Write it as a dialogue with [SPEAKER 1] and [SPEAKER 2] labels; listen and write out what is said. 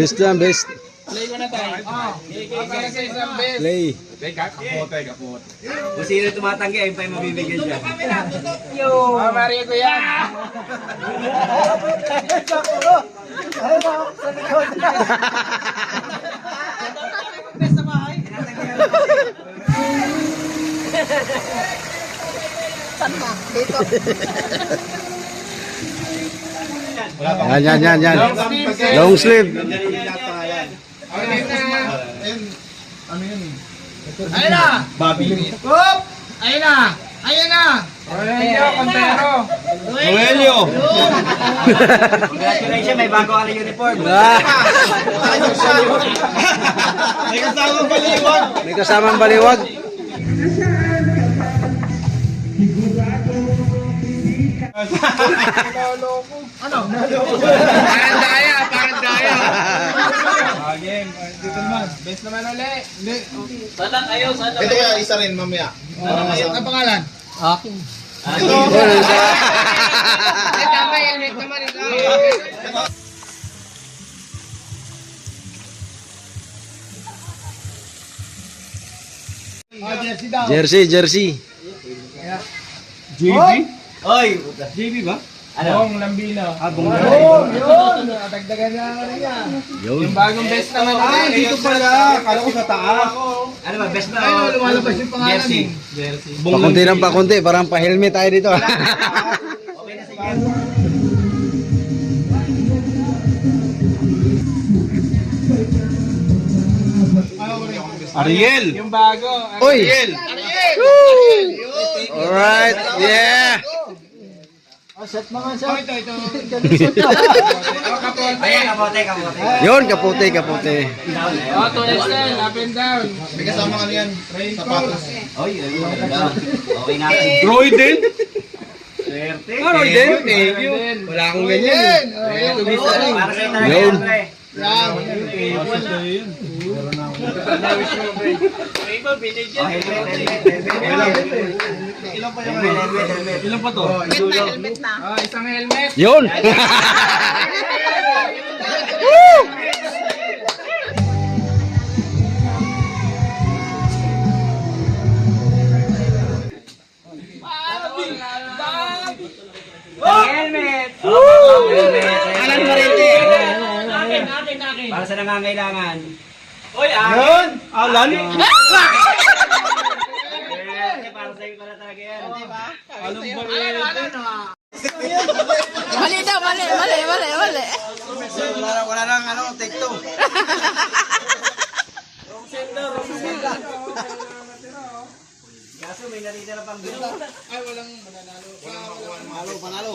[SPEAKER 1] Best lang, best.
[SPEAKER 2] Play ko na tayo. Para sa isang best.
[SPEAKER 1] Play.
[SPEAKER 3] Kapot. Kung sino tumatanggi, ayun pa yung mabibigyan siya.
[SPEAKER 2] Mario ko yan.
[SPEAKER 1] Yan. Long sleeve.
[SPEAKER 2] Okay na. Ayun na.
[SPEAKER 3] Bobby.
[SPEAKER 2] Hop! Ayun na. Ayun na. Aurelio Contero.
[SPEAKER 3] Noelio! Congratulations, may bago ka na uniform. May kasamang baliwag.
[SPEAKER 1] May kasamang baliwag.
[SPEAKER 2] Ano? Parang daya. Game. Dito naman. Best naman ulit. Hindi.
[SPEAKER 4] Ito kaya isa rin mamaya.
[SPEAKER 2] Ang pangalan?
[SPEAKER 1] Akin.
[SPEAKER 4] Ito.
[SPEAKER 2] Ay, tama yan. Ulit naman ito. Jersey daw.
[SPEAKER 1] Jersey.
[SPEAKER 2] JB?
[SPEAKER 3] Oy, JB ba? Ano?
[SPEAKER 2] Bong Lambino.
[SPEAKER 3] Bong
[SPEAKER 2] Yun! Dagdagan na nga rin yan.
[SPEAKER 1] Yun.
[SPEAKER 2] Yung bagong best naman.
[SPEAKER 4] Dito pala. Kala ko sa taas.
[SPEAKER 3] Ano ba, best na?
[SPEAKER 2] Ayun, lumalabas yung pangalan
[SPEAKER 3] Jersey.
[SPEAKER 2] eh.
[SPEAKER 1] Pakunti ng pakunti. Parang pa-helmet tayo dito.
[SPEAKER 3] Okay na sige.
[SPEAKER 4] Ariel.
[SPEAKER 2] Yung bago.
[SPEAKER 1] Uy!
[SPEAKER 2] Ariel!
[SPEAKER 1] Alright. Yeah!
[SPEAKER 2] Set mga siya. Oh, ito.
[SPEAKER 3] Ayan, kapote.
[SPEAKER 1] Yun, kaputi.
[SPEAKER 2] Oh, 2XL, up and down.
[SPEAKER 4] May kasama ano yan. Sapatos.
[SPEAKER 3] Oy, okay na.
[SPEAKER 4] Roy din.
[SPEAKER 3] Swerte.
[SPEAKER 1] Roy din.
[SPEAKER 2] Thank you.
[SPEAKER 4] Wala akong ganyan.
[SPEAKER 3] Para sa'yo talaga
[SPEAKER 1] Yun.
[SPEAKER 3] yan, pre. Oh, helmet.
[SPEAKER 4] Ilan pa yung
[SPEAKER 3] Helmet.
[SPEAKER 4] Ilan pa to?
[SPEAKER 2] Oh, isang helmet.
[SPEAKER 1] Yun!
[SPEAKER 3] Helmet. Alan Marente. Para sa nangangailangan. Oy,
[SPEAKER 4] Yun! Alan?
[SPEAKER 3] Para sa'yo pala talaga yan.
[SPEAKER 4] Alam ba
[SPEAKER 5] Mali daw, mali.
[SPEAKER 4] Wala lang ano, take two.
[SPEAKER 3] Kaso may natitira pang bilo.
[SPEAKER 2] Ay, walang mananalo.
[SPEAKER 4] Panalo.